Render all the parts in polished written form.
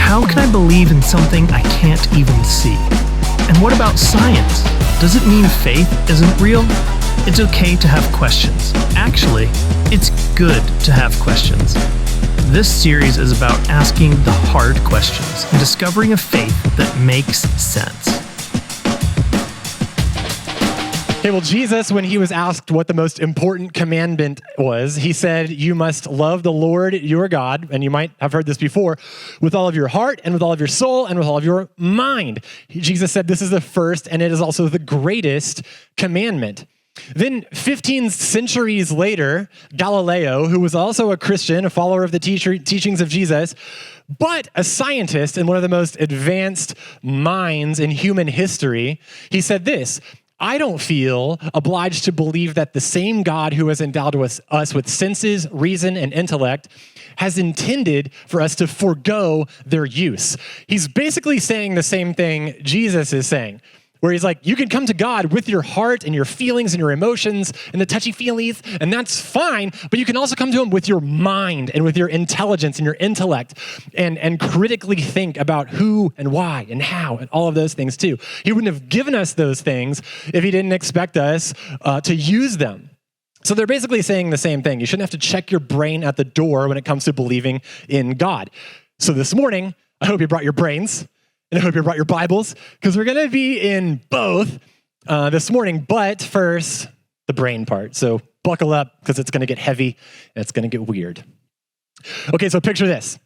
how can I believe in something I can't even see? And what about science? Does it mean faith isn't real? It's okay to have questions. Actually, it's good to have questions. This series is about asking the hard questions and discovering a faith that makes sense. Okay, well, Jesus, when he was asked what the most important commandment was, he said, you must love the Lord your God, and you might have heard this before, with all of your heart and with all of your soul and with all of your mind. Jesus said this is the first, and it is also the greatest commandment. Then 15 centuries later, Galileo, who was also a Christian, a follower of the teachings of Jesus, but a scientist and one of the most advanced minds in human history, he said this: I don't feel obliged to believe that the same God who has endowed us with senses, reason, and intellect has intended for us to forego their use. He's basically saying the same thing Jesus is saying, where he's like, you can come to God with your heart and your feelings and your emotions and the touchy-feelies, and that's fine, but you can also come to him with your mind and with your intelligence and your intellect and critically think about who and why and how and all of those things too. He wouldn't have given us those things if he didn't expect us to use them. So they're basically saying the same thing. You shouldn't have to check your brain at the door when it comes to believing in God. So this morning, I hope you brought your brains, and I hope you brought your Bibles, because we're going to be in both this morning, but first, the brain part. So buckle up, because it's going to get heavy, and it's going to get weird. Okay, so picture this.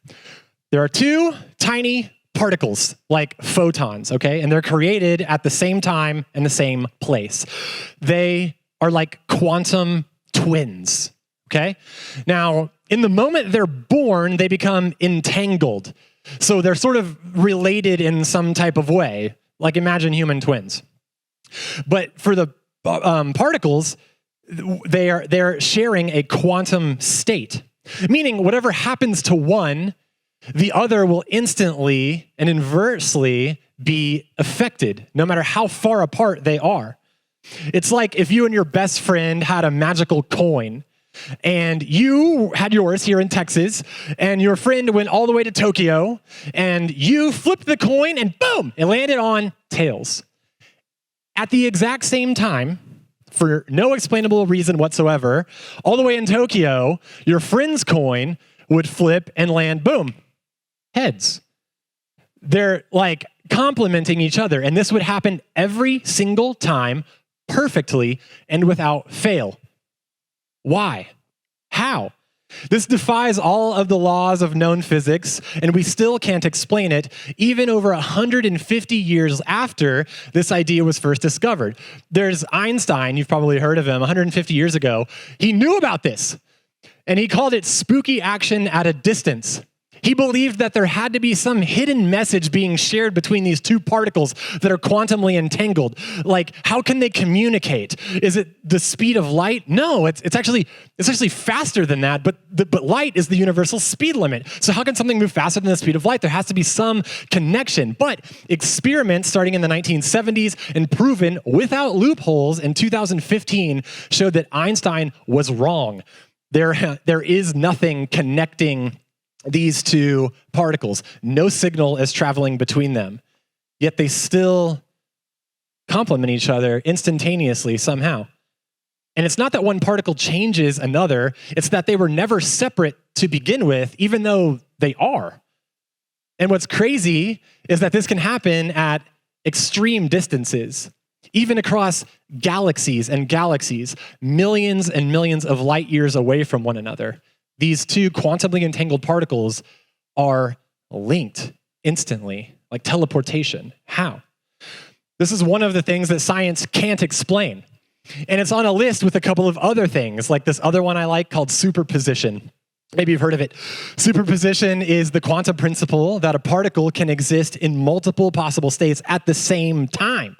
There are two tiny particles, like photons, okay? And they're created at the same time in the same place. They are like quantum twins, okay? Now, in the moment they're born, they become entangled. So they're sort of related in some type of way, like imagine human twins. But for the particles, they're sharing a quantum state, meaning whatever happens to one, the other will instantly and inversely be affected, no matter how far apart they are. It's like if you and your best friend had a magical coin, and you had yours here in Texas, and your friend went all the way to Tokyo, and you flipped the coin, and boom, it landed on tails. At the exact same time, for no explainable reason whatsoever, all the way in Tokyo, your friend's coin would flip and land, boom, heads. They're like complementing each other, and this would happen every single time perfectly and without fail. Why? How? This defies all of the laws of known physics, and we still can't explain it, even over 150 years after this idea was first discovered. There's Einstein, you've probably heard of him, 150 years ago. He knew about this, and he called it spooky action at a distance. He believed that there had to be some hidden message being shared between these two particles that are quantumly entangled. Like, how can they communicate? Is it the speed of light? No, it's actually faster than that, but light is the universal speed limit. So how can something move faster than the speed of light? There has to be some connection. But experiments starting in the 1970s and proven without loopholes in 2015 showed that Einstein was wrong. There is nothing connecting these two particles. No signal is traveling between them, yet they still complement each other instantaneously somehow. And it's not that one particle changes another, it's that they were never separate to begin with, even though they are. And what's crazy is that this can happen at extreme distances, even across galaxies and galaxies, millions and millions of light years away from one another. These two quantumly entangled particles are linked instantly, like teleportation. How? This is one of the things that science can't explain. And it's on a list with a couple of other things, like this other one I like called superposition. Maybe you've heard of it. Superposition is the quantum principle that a particle can exist in multiple possible states at the same time.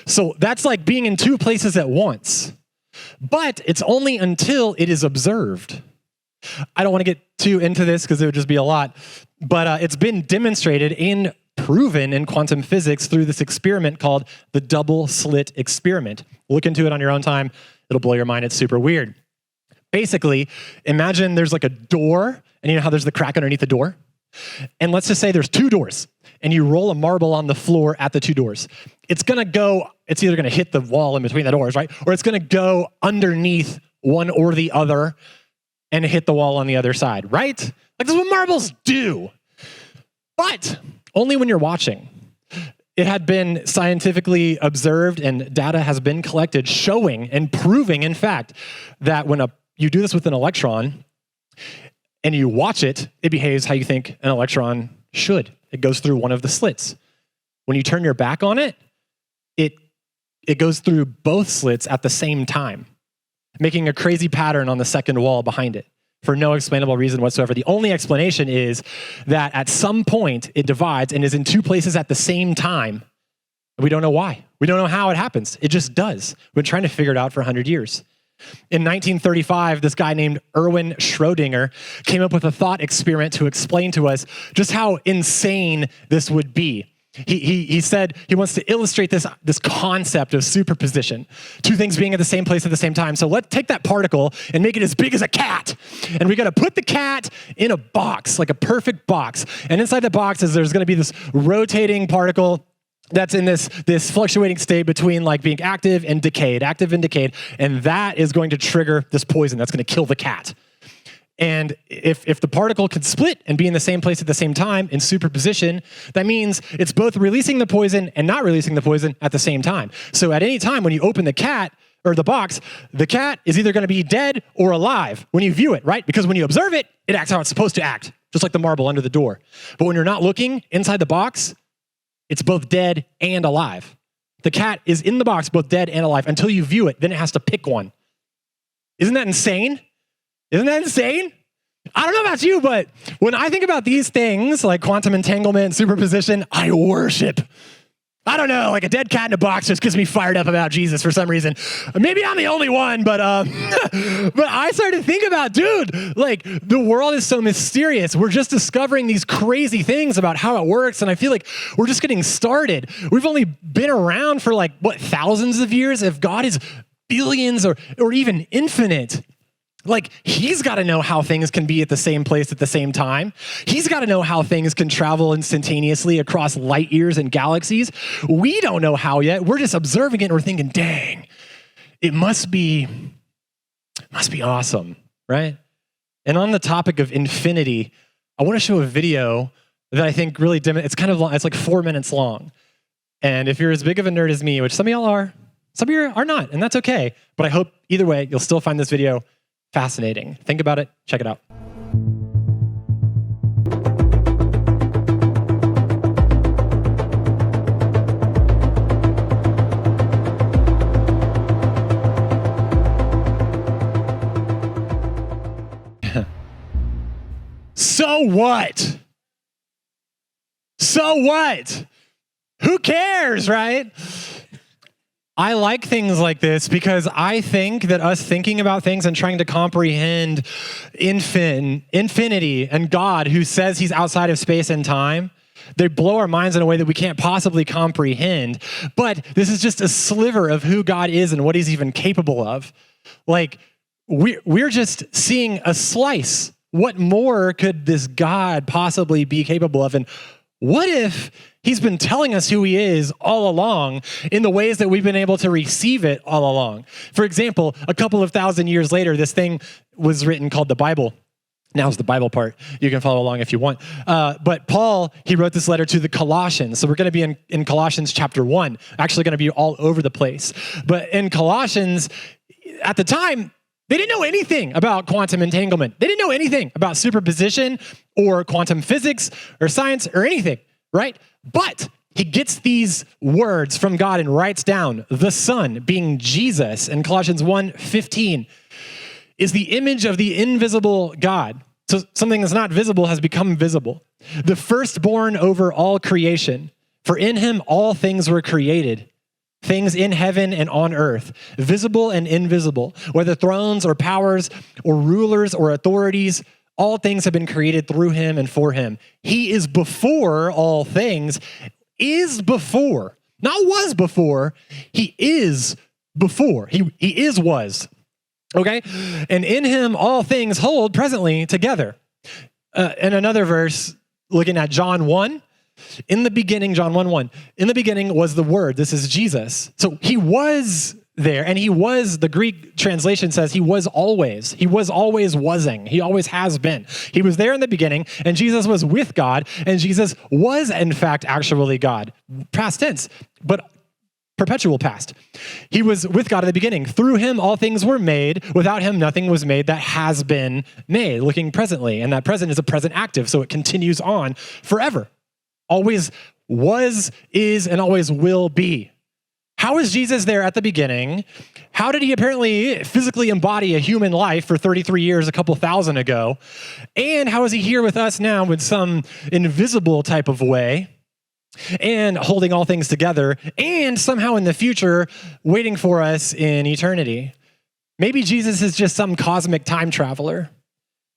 So that's like being in two places at once. But it's only until it is observed. I don't want to get too into this because it would just be a lot, but it's been demonstrated and proven in quantum physics through this experiment called the double slit experiment. Look into it on your own time. It'll blow your mind. It's super weird. Basically, imagine there's like a door, and you know how there's the crack underneath the door? And let's just say there's 2 doors and you roll a marble on the floor at the 2 doors. It's either gonna hit the wall in between the doors, right? Or it's gonna go underneath one or the other and hit the wall on the other side, right? Like, that's what marbles do. But only when you're watching. It had been scientifically observed and data has been collected showing and proving, in fact, that when you do this with an electron and you watch it, it behaves how you think an electron should. It goes through one of the slits. When you turn your back on it, it goes through both slits at the same time, making a crazy pattern on the second wall behind it for no explainable reason whatsoever. The only explanation is that at some point it divides and is in 2 places at the same time. We don't know why. We don't know how it happens. It just does. We've been trying to figure it out for 100 years. In 1935, this guy named Erwin Schrödinger came up with a thought experiment to explain to us just how insane this would be. He said he wants to illustrate this concept of superposition, 2 things being at the same place at the same time. So let's take that particle and make it as big as a cat. And we got to put the cat in a box, like a perfect box. And inside the box there's going to be this rotating particle that's in this fluctuating state between like being active and decayed. And that is going to trigger this poison that's going to kill the cat. And if the particle can split and be in the same place at the same time in superposition, that means it's both releasing the poison and not releasing the poison at the same time. So at any time when you open the cat or the box, the cat is either going to be dead or alive when you view it, right? Because when you observe it, it acts how it's supposed to act, just like the marble under the door. But when you're not looking inside the box, it's both dead and alive. The cat is in the box, both dead and alive, until you view it. Then it has to pick one. Isn't that insane? Isn't that insane? I don't know about you, but when I think about these things like quantum entanglement, superposition, I worship. I don't know, like a dead cat in a box just gets me fired up about Jesus for some reason. Maybe I'm the only one, but but I started to think about, dude, like the world is so mysterious. We're just discovering these crazy things about how it works, and I feel like we're just getting started. We've only been around for like, thousands of years? If God is billions or even infinite, like, he's got to know how things can be at the same place at the same time. He's got to know how things can travel instantaneously across light years and galaxies. We don't know how yet. We're just observing it and we're thinking, dang, it must be awesome, right? And on the topic of infinity, I want to show a video that I think really it's kind of long. It's like 4 minutes long. And if you're as big of a nerd as me, which some of y'all are, some of you are not, and that's okay. But I hope either way, you'll still find this video fascinating. Think about it. Check it out. So what? So what? Who cares, right? I like things like this because I think that us thinking about things and trying to comprehend infinity and God, who says he's outside of space and time, they blow our minds in a way that we can't possibly comprehend. But this is just a sliver of who God is and what he's even capable of. Like, we're just seeing a slice. What more could this God possibly be capable of? And what if he's been telling us who he is all along in the ways that we've been able to receive it all along? For example, a couple of thousand years later, this thing was written called the Bible. Now's the Bible part. You can follow along if you want. But Paul, he wrote this letter to the Colossians. So we're going to be in Colossians chapter 1, actually going to be all over the place. But in Colossians, at the time, they didn't know anything about quantum entanglement. They didn't know anything about superposition or quantum physics or science or anything, right? But he gets these words from God and writes down the Son, being Jesus, in Colossians 1:15, is the image of the invisible God. So something that's not visible has become visible. The firstborn over all creation. For in him all things were created, things in heaven and on earth, visible and invisible, whether thrones or powers or rulers or authorities, all things have been created through him and for him. He is before all things, is before, not was before, he is before. He was, okay? And in him all things hold presently together. In another verse, looking at John 1. In the beginning, John 1:1, in the beginning was the Word. This is Jesus. So he was there, and he was, the Greek translation says he was always. He was always wasing. He always has been. He was there in the beginning, and Jesus was with God, and Jesus was, in fact, actually God. Past tense, but perpetual past. He was with God at the beginning. Through him, all things were made. Without him, nothing was made that has been made, looking presently. And that present is a present active, so it continues on forever. Always was, is, and always will be. How is Jesus there at the beginning? How did he apparently physically embody a human life for 33 years, a couple thousand ago? And how is he here with us now in some invisible type of way and holding all things together and somehow in the future waiting for us in eternity? Maybe Jesus is just some cosmic time traveler.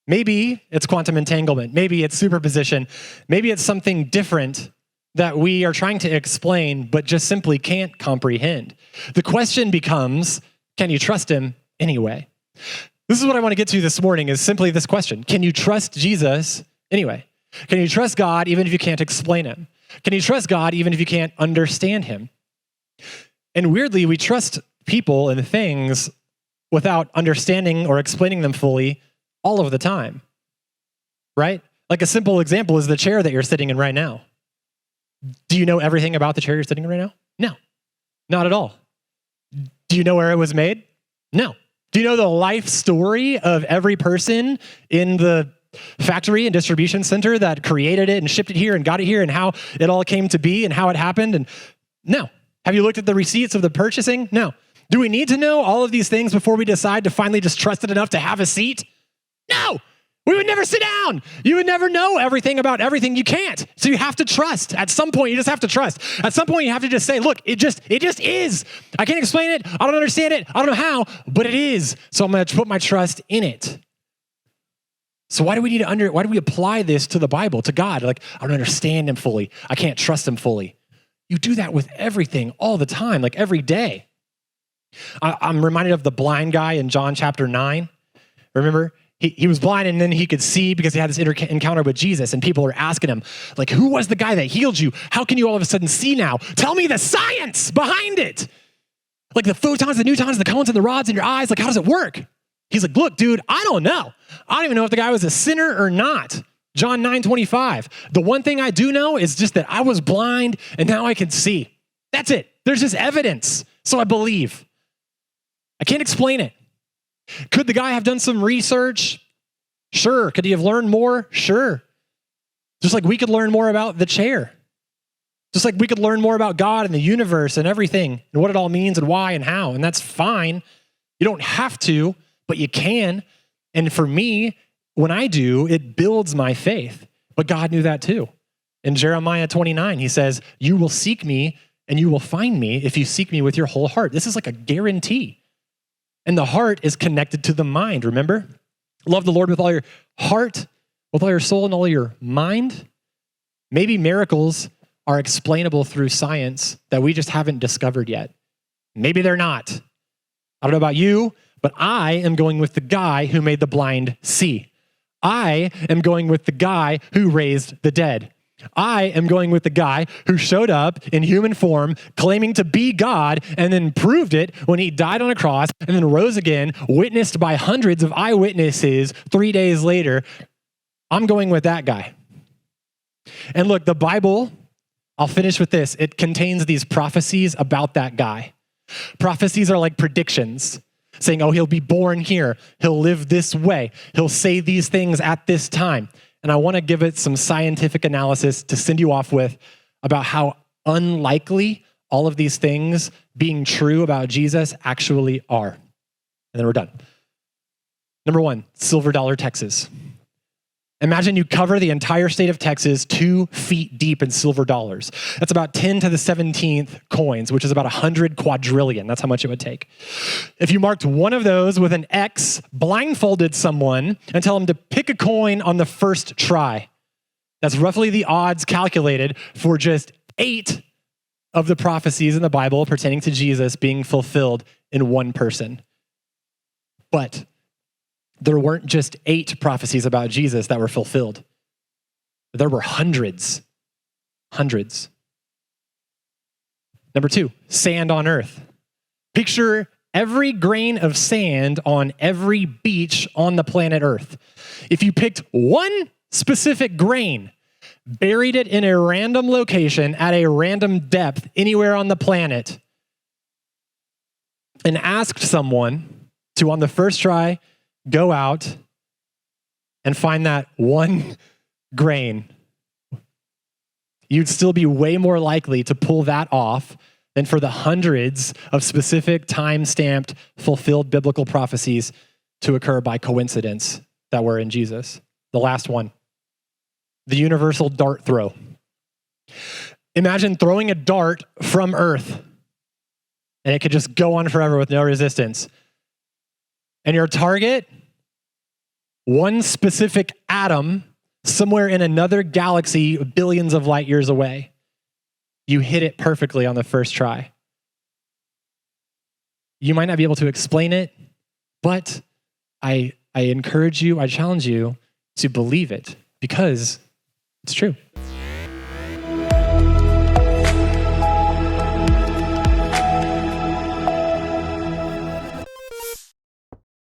Maybe it's quantum entanglement. Maybe it's superposition. Maybe it's something different that we are trying to explain, but just simply can't comprehend. The question becomes, can you trust him anyway? This is what I want to get to this morning, is simply this question. Can you trust Jesus anyway? Can you trust God even if you can't explain him? Can you trust God even if you can't understand him? And weirdly, we trust people and things without understanding or explaining them fully all of the time, right? Like a simple example is the chair that you're sitting in right now. Do you know everything about the chair you're sitting in right now? No, not at all. Do you know where it was made? No. Do you know the life story of every person in the factory and distribution center that created it and shipped it here and got it here and how it all came to be and how it happened? And no. Have you looked at the receipts of the purchasing? No. Do we need to know all of these things before we decide to finally just trust it enough to have a seat? No, we would never sit down. You would never know everything about everything. You can't. So you have to trust. At some point, you just have to trust. At some point, you have to just say, look, it just is. I can't explain it. I don't understand it. I don't know how, but it is. So I'm going to put my trust in it. So why do we apply this to the Bible, to God? Like, I don't understand him fully. I can't trust him fully. You do that with everything all the time, like every day. I'm reminded of the blind guy in John chapter 9. Remember? He was blind and then he could see because he had this encounter with Jesus, and people are asking him, like, who was the guy that healed you? How can you all of a sudden see now? Tell me the science behind it. Like the photons, the newtons, the cones, and the rods in your eyes, like how does it work? He's like, look, dude, I don't know. I don't even know if the guy was a sinner or not. John 9:25. The one thing I do know is just that I was blind and now I can see. That's it. There's just evidence. So I believe. I can't explain it. Could the guy have done some research? Sure. Could he have learned more? Sure. Just like we could learn more about the chair. Just like we could learn more about God and the universe and everything and what it all means and why and how. And that's fine. You don't have to, but you can. And for me, when I do, it builds my faith. But God knew that too. In Jeremiah 29, he says, you will seek me and you will find me if you seek me with your whole heart. This is like a guarantee. And the heart is connected to the mind, remember? Love the Lord with all your heart, with all your soul, and all your mind. Maybe miracles are explainable through science that we just haven't discovered yet. Maybe they're not. I don't know about you, but I am going with the guy who made the blind see. I am going with the guy who raised the dead. I am going with the guy who showed up in human form, claiming to be God, and then proved it when he died on a cross and then rose again, witnessed by hundreds of eyewitnesses 3 days later. I'm going with that guy. And look, the Bible, I'll finish with this. It contains these prophecies about that guy. Prophecies are like predictions, saying, oh, he'll be born here. He'll live this way. He'll say these things at this time. And I want to give it some scientific analysis to send you off with about how unlikely all of these things being true about Jesus actually are. And then we're done. Number one, silver dollar Texas. Imagine you cover the entire state of Texas 2 feet deep in silver dollars. That's about 10 to the 17th coins, which is about 100 quadrillion. That's how much it would take. If you marked one of those with an X, blindfolded someone, and tell them to pick a coin on the first try, that's roughly the odds calculated for just 8 of the prophecies in the Bible pertaining to Jesus being fulfilled in one person. But there weren't just 8 prophecies about Jesus that were fulfilled. there were hundreds. Hundreds. Number 2, sand on earth. Picture every grain of sand on every beach on the planet Earth. If you picked one specific grain, buried it in a random location at a random depth anywhere on the planet, and asked someone to, on the first try, go out and find that one grain, you'd still be way more likely to pull that off than for the hundreds of specific time-stamped, fulfilled biblical prophecies to occur by coincidence that were in Jesus. The last one, the universal dart throw. Imagine throwing a dart from Earth, and it could just go on forever with no resistance. And your target, one specific atom somewhere in another galaxy billions of light years away. You hit it perfectly on the first try. You might not be able to explain it, but I encourage you, I challenge you to believe it because it's true.